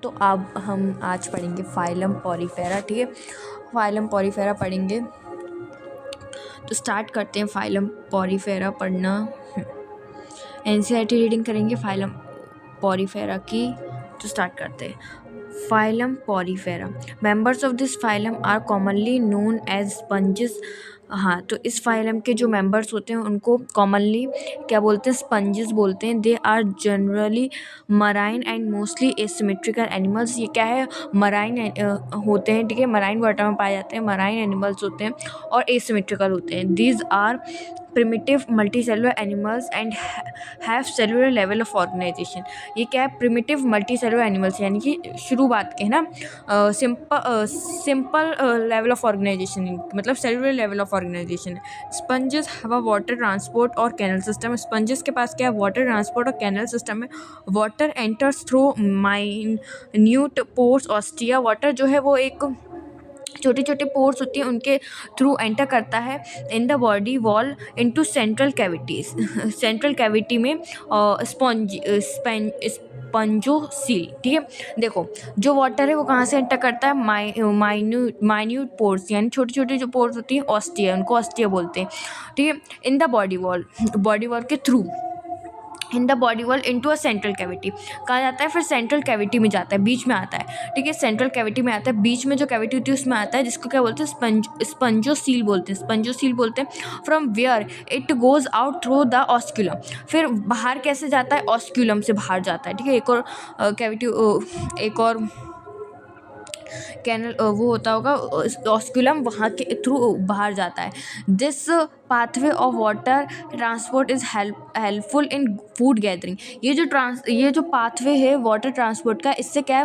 तो अब हम आज पढ़ेंगे फाइलम पॉलीफेरा, ठीक है। फाइलम पॉलीफेरा पढ़ेंगे, तो स्टार्ट करते हैं फाइलम पॉलीफेरा पढ़ना। एनसीईआरटी रीडिंग करेंगे फाइलम पॉलीफेरा की, तो स्टार्ट करते हैं। Phylum porifera, members of this phylum are commonly known as sponges. हाँ, तो इस फाइलम के जो मेंबर्स होते हैं उनको कॉमनली क्या बोलते हैं? स्पंजेस बोलते हैं। They are generally marine and mostly asymmetrical animals. ये क्या है? मराइन होते हैं, ठीक है। मराइन वाटर में पाए जाते हैं, मराइन एनिमल्स होते हैं और एसिमेट्रिकल होते हैं। These are primitive multicellular animals and have cellular level of organisation. ये क्या है? प्रिमिटिव मल्टीसेलुलर एनिमल्स, यानी कि शुरुआत के है ना, सिंपल लेवल ऑफ ऑर्गेनाइजेशन, मतलब cellular level of organisation. Sponges have a water transport और कैनल सिस्टम। स्पंजेस के पास क्या है? वाटर ट्रांसपोर्ट और कैनल सिस्टम है। Water enters through minute pores ostia. Water जो है वो एक छोटे छोटे पोर्स होती हैं, उनके थ्रू एंटर करता है in the body wall into central cavities. Central cavity में स्पंजोसील, ठीक है। देखो, जो वाटर है वो कहाँ से एंटर करता है? माइन्यूट पोर्स, यानी छोटे छोटे जो पोर्स होती हैं, ऑस्टिया, उनको ऑस्टिया बोलते हैं, ठीक है। इन द बॉडी वॉल के through, in the body wall into a central cavity. कहाँ जाता है? फिर सेंट्रल कैविटी में जाता है, बीच में आता है, ठीक है। सेंट्रल कैविटी में आता है, बीच में जो कैविटी होती है उसमें आता है, जिसको क्या बोलते हैं? स्पंजोसील बोलते हैं। स्पंजोसील बोलते हैं। From where it goes out through the osculum. फिर बाहर कैसे जाता है? ऑस्क्यूलम से बाहर जाता है, ठीक है। एक और कैविटी, एक और कैनल वो होता होगा ऑस्क्यूलम, वहाँ के थ्रू बाहर जाता है। This pathway of water transport is helpful in food gathering. ये जो पाथवे है वाटर ट्रांसपोर्ट का, इससे क्या है?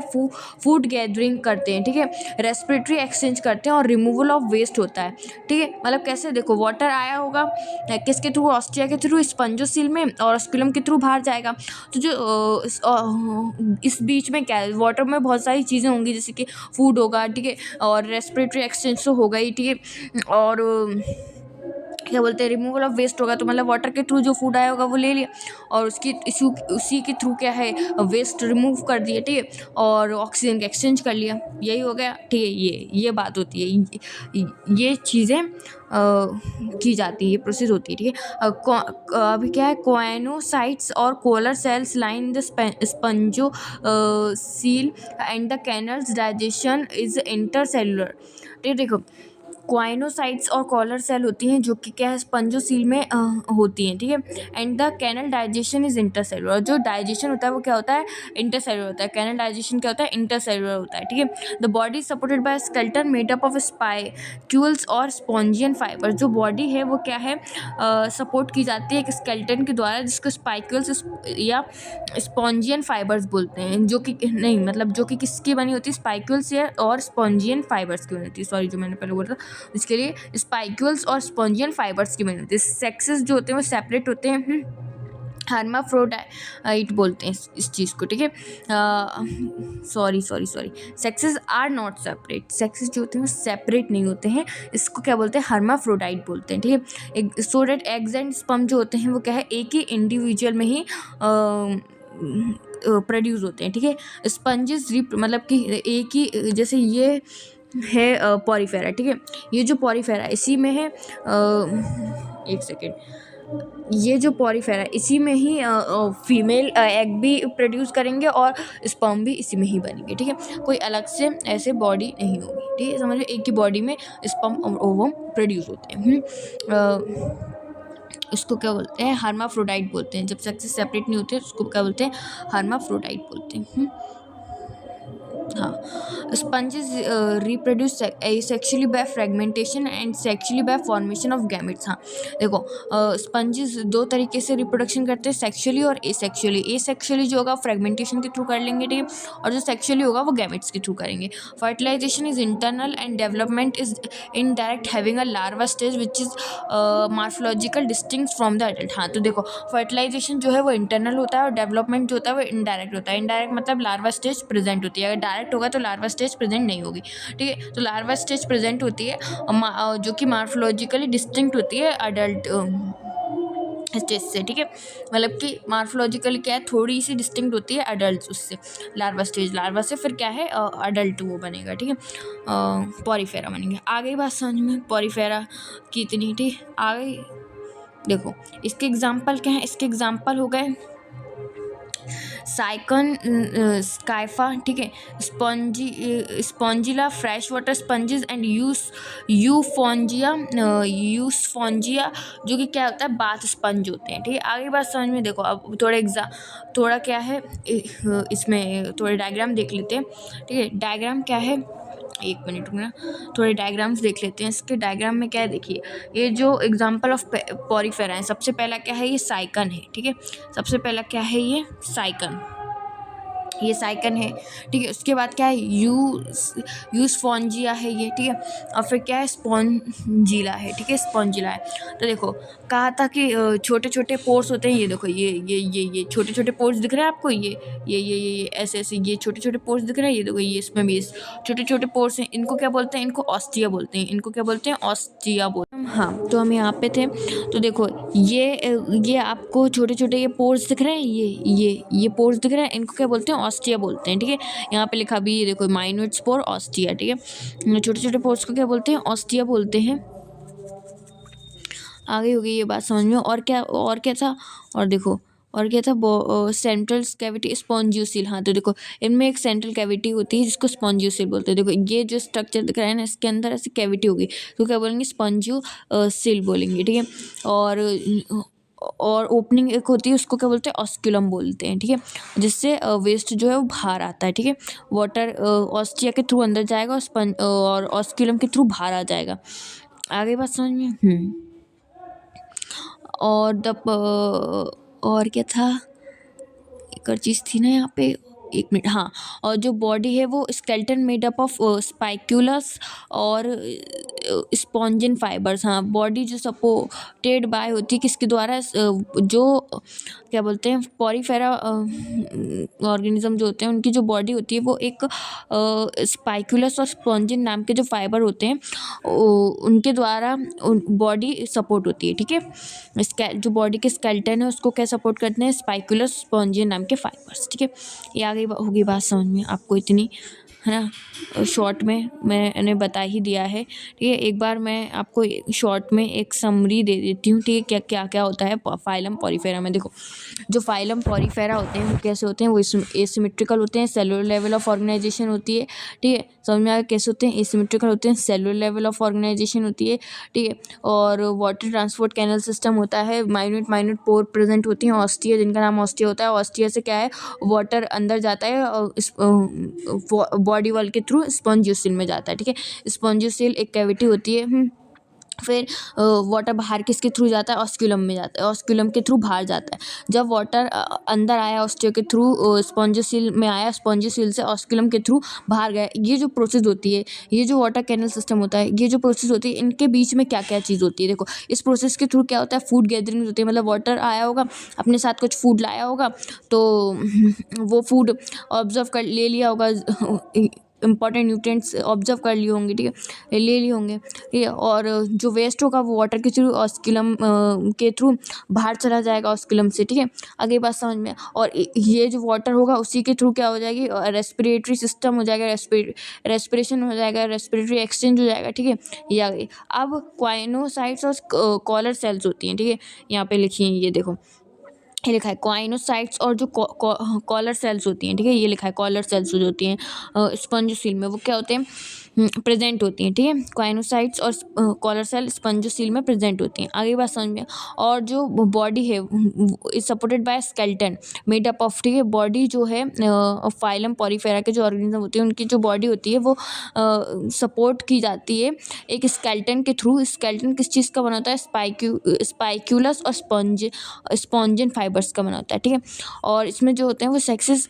फूड गैदरिंग करते हैं, ठीक है। रेस्पिरेटरी एक्सचेंज करते हैं और रिमूवल ऑफ वेस्ट होता है, ठीक है। मतलब कैसे? देखो, वाटर आया होगा किसके थ्रू? ऑस्ट्रिया के थ्रू, स्पंजोसील में, और ऑस्क्यूलम के थ्रू बाहर जाएगा। तो जो इस बीच में क्या है? वाटर में बहुत सारी चीज़ें होंगी, जैसे कि फूड होगा, ठीक है, और रेस्पिरेटरी एक्सचेंज तो होगा ही, ठीक है। और क्या बोलते हैं? रिमूवल ऑफ वेस्ट होगा, तो मतलब वाटर के थ्रू जो फूड आया होगा वो ले लिया और उसी के थ्रू क्या है? वेस्ट रिमूव कर दिया, ठीक है, और ऑक्सीजन का एक्सचेंज कर लिया। यही हो गया, ठीक है। ये बात होती है, ये चीज़ें की जाती है, ये प्रोसेस होती है, ठीक है। अभी क्या है? कोएनोसाइट्स और collar cells line the spongocoel and the canals. Digestion is intercellular, ठीक है। देखो, क्वाइनोसाइट्स और कॉलर सेल होती हैं, जो कि क्या है? स्पंजोसील में होती हैं, ठीक है। And the canal digestion is intercellular. जो डाइजेशन होता है वो क्या होता है? इंटरसेलुलर होता है। कैनल डाइजेशन क्या होता है? इंटरसेलुलर होता है, ठीक है। The body supported by skeleton made up of spicules और स्पॉन्जियन फाइबर। जो बॉडी है वो क्या है? सपोर्ट की जाती है एक स्केलेटन के द्वारा, जिसको स्पाइक्यूल्स या स्पॉन्जियन फाइबर्स बोलते हैं, जो कि नहीं, मतलब जो कि किसकी बनी होती है? स्पाइक्यूल्स और स्पॉन्जियन फाइबर्स की बनी होती है। सॉरी, जो मैंने पहले बोला था, इसके लिए स्पाइक्यूल्स और स्पॉन्जियन फाइबर्स की बनी होती है। सेक्सेस जो होते हैं वो सेपरेट होते हैं। हर्माफ्रोडाइट बोलते हैं इस चीज़ को, ठीक है। Sorry, sexes are not separate. Sexes जो होते हैं वो सेपरेट नहीं होते हैं, इसको क्या बोलते हैं? हर्माफ्रोडाइट बोलते हैं, ठीक है। So that eggs and sperm जो होते हैं वो क्या है? एक ही इंडिविजुअल में ही प्रोड्यूस होते हैं, ठीक है। स्पंजेस मतलब कि एक ही, जैसे ये है पॉलीफेरा, ठीक है। ये जो पॉलीफेरा इसी में है, एक सेकेंड, ये जो पॉलीफेरा इसी में ही फीमेल एग भी प्रोड्यूस करेंगे और स्पर्म भी इसी में ही बनेंगे, ठीक है। कोई अलग से ऐसे बॉडी नहीं होगी, ठीक है। समझो, एक ही बॉडी में स्पर्म और ओवम प्रोड्यूस होते हैं। इसको क्या बोलते हैं? हर्माफ्रोडाइट बोलते हैं। जब सेक्सेस सेपरेट नहीं होते उसको क्या बोलते हैं? हर्माफ्रोडाइट बोलते हैं। हाँ, sponges reproduce sexually by fragmentation and sexually bye formation of gametes. हाँ, देखो, स्पंजेस दो तरीके से रिप्रोडक्शन करते हैं, सेक्सुअली और एसेक्सुअली। एसेक्सुअली जो होगा फ्रेगमेंटेशन के थ्रू कर लेंगे, ठीक है, और जो सेक्सुअली होगा वो गैमेट्स के थ्रू करेंगे। Fertilisation is internal and development is indirect, having a larva stage which is morphological distinct from the adult. हाँ, तो देखो, फर्टिलाइजेशन जो है वो इंटरनल होता है और डेवलपमेंट जो होता है वो इनडायरेक्ट होता है। इनडायरेक्ट मतलब लार्वा स्टेज प्रेजेंट होती है, अगर डायरेक्ट होगा तो लार्वा स्टेज प्रेजेंट नहीं होगी, ठीक है। तो लार्वा स्टेज प्रेजेंट होती है, जो कि मार्फोलॉजिकली डिस्टिंक्ट होती है स्टेज से, ठीक है। मतलब कि मार्फोलॉजिकली क्या है, थोड़ी सी डिस्टिंक्ट होती है अडल्ट उससे, लार्वा स्टेज, लार्वा से फिर क्या है अडल्ट वो बनेगा, ठीक है, पॉरीफेरा बनेंगे। आ गई बात समझ में पॉरीफेरा की इतनी, ठीक आ गई। देखो इसके एग्जाम्पल क्या है, इसके एग्जाम्पल हो गए साइकन, स्काइफा, ठीक है, Spongilla, fresh water sponges and Euspongia, Euspongia, जो कि क्या होता है बाथ स्पंज होते हैं, ठीक है। आगे बात समझ में। देखो अब थोड़ा क्या है इसमें थोड़े डायग्राम देख लेते हैं, ठीक है। डायग्राम क्या है, एक मिनट रुकना, थोड़े डायग्राम्स देख लेते हैं। इसके डायग्राम में क्या है, देखिए ये जो एग्जांपल ऑफ पॉरीफेरा है, सबसे पहला क्या है, ये साइकन है, ठीक है। सबसे पहला क्या है, ये साइकन, ये साइकन है, ठीक है। उसके बाद क्या है, यूस्फोंजिया है ये, ठीक है। और फिर क्या है, स्पॉन्जिला है, ठीक है, स्पॉन्जिला है। तो देखो कहा था कि छोटे छोटे पोर्स होते हैं, ये देखो ये छोटे छोटे पोर्स दिख रहे हैं आपको, ये ऐसे ऐसे ये छोटे छोटे पोर्स दिख रहे हैं, ये देखो ये इसमें भी छोटे छोटे पोर्स हैं। इनको क्या बोलते हैं, इनको ऑस्टिया बोलते हैं, इनको क्या बोलते हैं, ऑस्टिया बोलते हैं। हाँ तो हम यहाँ पे थे, तो देखो ये आपको छोटे छोटे ये पोर्स दिख रहे हैं, ये पोर्स दिख रहे हैं, इनको क्या बोलते हैं, ऑस्टिया बोलते हैं, ठीक है। यहाँ पे लिखा भी ये देखो, माइन्यूट स्पोर ऑस्टिया, ठीक है। छोटे छोटे पोर्स को क्या बोलते हैं, ऑस्टिया बोलते हैं। आगे हो गई ये बात समझ में। और क्या था, और देखो और क्या था, सेंट्रल कैविटी स्पॉन्जियोसिल। हाँ तो देखो इनमें एक सेंट्रल कैविटी होती है जिसको स्पॉन्जियोसिल बोलते हैं। देखो ये जो स्ट्रक्चर दिख रहा है ना, इसके अंदर ऐसी कैविटी होगी तो क्या बोलेंगे, स्पॉन्जियोसिल बोलेंगे, ठीक है। और ओपनिंग एक होती है, उसको क्या बोलते हैं, ऑस्क्यूलम बोलते हैं, ठीक है। जिससे वेस्ट जो है वो बाहर आता है, ठीक है। वाटर ऑस्टिया के थ्रू अंदर जाएगा और ऑस्क्यूलम के थ्रू बाहर आ जाएगा। आगे बात समझ में। और क्या था, एक और चीज़ थी ना यहाँ पे, एक मिनट, हाँ। और जो बॉडी है वो स्केलेटन मेड अप ऑफ स्पाइक्यूलस और स्पॉन्जिन फाइबर्स। हाँ बॉडी जो सपोर्टेड बाय होती है किसके द्वारा, जो क्या बोलते हैं, पॉरीफेरा ऑर्गेनिज्म जो होते हैं उनकी जो बॉडी होती है वो एक स्पाइक्यूलस और स्पॉन्जिन नाम के जो फाइबर होते हैं उनके द्वारा बॉडी सपोर्ट होती है, ठीक है। जो बॉडी के स्केलेटन है उसको क्या सपोर्ट करते हैं, स्पाइक्यूलस स्पॉन्जिन नाम के फाइबर्स, ठीक है। ये आगे होगी बात समझ में आपको इतनी, है ना। शॉर्ट में मैंने बता ही दिया है, ठीक है। एक बार मैं आपको शॉर्ट में एक समरी दे देती हूँ, ठीक है, क्या क्या क्या होता है फाइलम पॉरीफेरा में। देखो जो फाइलम पॉरीफेरा होते हैं वो कैसे होते हैं, वो एसिमेट्रिकल होते हैं, सेलुलर लेवल ऑफ ऑर्गेनाइजेशन होती है, ठीक है। समझ में आया कैसे होते हैं, एसिमेट्रिकल होते हैं, सेलुलर लेवल ऑफ ऑर्गेनाइजेशन होती है, ठीक है। और वाटर ट्रांसपोर्ट कैनल सिस्टम होता है, माइन्यूट पोर प्रेजेंट होती हैं, ऑस्टिया जिनका नाम ऑस्टिया होता है। ऑस्टिया से क्या है, वाटर अंदर जाता है और बॉडी वॉल के थ्रू स्पॉन्जियोसिल में जाता है, ठीक है। स्पॉन्जियोसिल एक कैविटी होती है। फिर वाटर बाहर किसके थ्रू जाता है, ऑस्क्यूलम में जाता है, ऑस्क्यूलम के थ्रू बाहर जाता है। जब वाटर अंदर आया ऑस्टियो के थ्रू, स्पॉन्जियोसिल में आया, स्पॉन्जियोसिल से ऑस्क्यूलम के थ्रू बाहर गया, ये जो प्रोसेस होती है, ये जो वाटर कैनल सिस्टम होता है, ये जो प्रोसेस होती है, इनके बीच में क्या क्या चीज़ होती है। देखो इस प्रोसेस के थ्रू क्या होता है, फूड गैदरिंग होती है, मतलब वाटर आया होगा, अपने साथ कुछ फूड लाया होगा, तो वो फूड ऑब्जर्व कर ले लिया होगा, इंपॉर्टेंट न्यूट्रिएंट्स ऑब्जर्व कर लिए होंगे, ठीक है, ले लिए होंगे, ठीक है। और जो वेस्ट होगा वो वाटर के थ्रू ऑस्क्यूलम के थ्रू बाहर चला जाएगा ऑस्क्यूलम से, ठीक है। आगे बात समझ में। और ये जो वाटर होगा उसी के थ्रू क्या हो जाएगी, रेस्पिरेटरी सिस्टम हो जाएगा, रेस्पिरेशन हो जाएगा, रेस्पिरेटरी एक्सचेंज हो जाएगा, ठीक है। ये आ गई। अब क्वाइनोसाइट्स और कॉलर सेल्स होती हैं, ठीक है। यहाँ पे लिखी हैं, ये देखो ये लिखा है क्वाइनोसाइट्स और जो कॉलर सेल्स होती हैं, ठीक है, ये लिखा है कॉलर सेल्स जो होती हैं स्पंजोसील में, वो क्या होते हैं, प्रेजेंट होती हैं, ठीक है। क्वाइनोसाइट्स और कॉलर सेल स्पंजोसील में प्रेजेंट होती हैं। आगे बात समझ में। और जो बॉडी है is supported by skeleton made up of, ठीक है। बॉडी जो है फाइलम पॉरीफेरा के जो ऑर्गेनिज्म होते हैं उनकी जो बॉडी होती है वो सपोर्ट की जाती है एक स्केलेटन के थ्रू। स्केलेटन किस चीज़ का बना होता है, स्पाइक्यूलस और स्पॉन्जिन फाइबर्स का बना होता है, ठीक है। और इसमें जो होते हैं वो सेक्सेस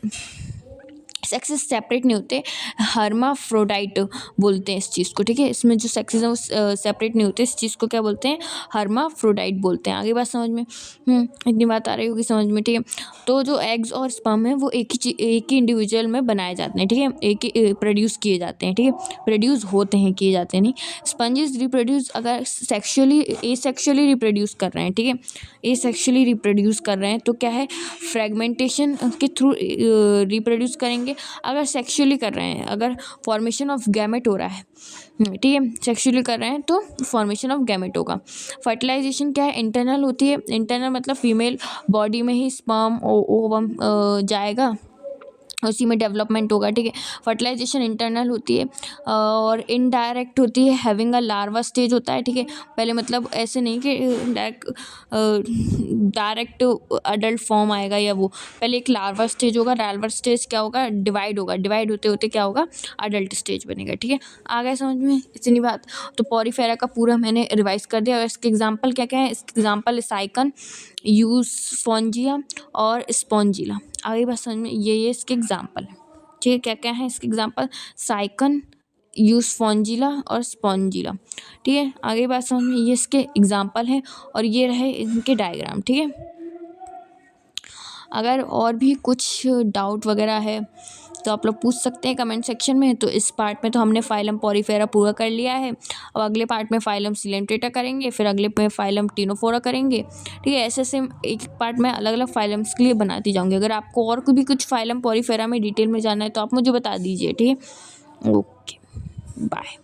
सेक्सेस सेपरेट नहीं होते, हर्माफ्रोडाइट बोलते हैं इस चीज़ को, ठीक है। इसमें जो सेक्सेस हैं वो सेपरेट नहीं होते, इस चीज़ को क्या बोलते हैं, हर्माफ्रोडाइट बोलते हैं। आगे बात समझ में, इतनी बात आ रही होगी समझ में, ठीक है। तो जो एग्स और स्पर्म है वो एक ही इंडिविजुअल में बनाए जाते हैं, ठीक है, एक ही प्रोड्यूस किए जाते हैं, ठीक है, प्रोड्यूस होते हैं, किए जाते हैं नहीं। स्पंजेस रिप्रोड्यूस अगर एसेक्सुअली रिप्रोड्यूस कर रहे हैं, ठीक है, एसेक्सुअली रिप्रोड्यूस कर रहे हैं तो क्या है, फ्रेगमेंटेशन के थ्रू रिप्रोड्यूस करेंगे। अगर सेक्सुअली कर रहे हैं, अगर फॉर्मेशन ऑफ गैमेट हो रहा है, ठीक है, सेक्सुअली कर रहे हैं तो फॉर्मेशन ऑफ गैमेट होगा। फर्टिलाइजेशन क्या है, इंटरनल होती है, इंटरनल मतलब फीमेल बॉडी में ही स्पर्म ओवम जाएगा, उसी में डेवलपमेंट होगा, ठीक है। फर्टिलाइजेशन इंटरनल होती है और इनडायरेक्ट होती है, हैविंग अ लार्वा स्टेज होता है, ठीक है। पहले मतलब ऐसे नहीं कि डायरेक्ट अडल्ट फॉर्म आएगा या वो, पहले एक लार्वा स्टेज होगा, लार्वा स्टेज क्या होगा, डिवाइड होगा, डिवाइड होते होते क्या होगा, अडल्ट स्टेज बनेगा, ठीक है। आ गया समझ में इतनी बात। तो पॉरीफेरा का पूरा मैंने रिवाइज कर दिया। और इसके एग्जाम्पल क्या क्या है, इसके एग्जाम्पल साइकन, यूस्फोंजिया और स्पॉन्जिला। आगे बात समझ में, ये इसके एग्जाम्पल है, ठीक है। क्या क्या है इसके एग्जाम्पल, साइकन, यूस्फोंजिला और स्पॉन्जिला, ठीक है। आगे बात समझ में, ये इसके एग्जाम्पल हैं और ये रहे इनके डायग्राम, ठीक है। अगर और भी कुछ डाउट वगैरह है तो आप लोग पूछ सकते हैं कमेंट सेक्शन में। तो इस पार्ट में तो हमने फाइलम पॉरीफेरा पूरा कर लिया है। अब अगले पार्ट में फाइलम सिलेंट्रेटा करेंगे, फिर अगले में फाइलम टिनोफोरा करेंगे, ठीक है। ऐसे से एक पार्ट में अलग अलग फाइलम्स के लिए बनाती जाऊँगी। अगर आपको और भी कुछ फाइलम पॉरीफेरा में डिटेल में जानना है तो आप मुझे बता दीजिए, ठीक है। Okay, bye.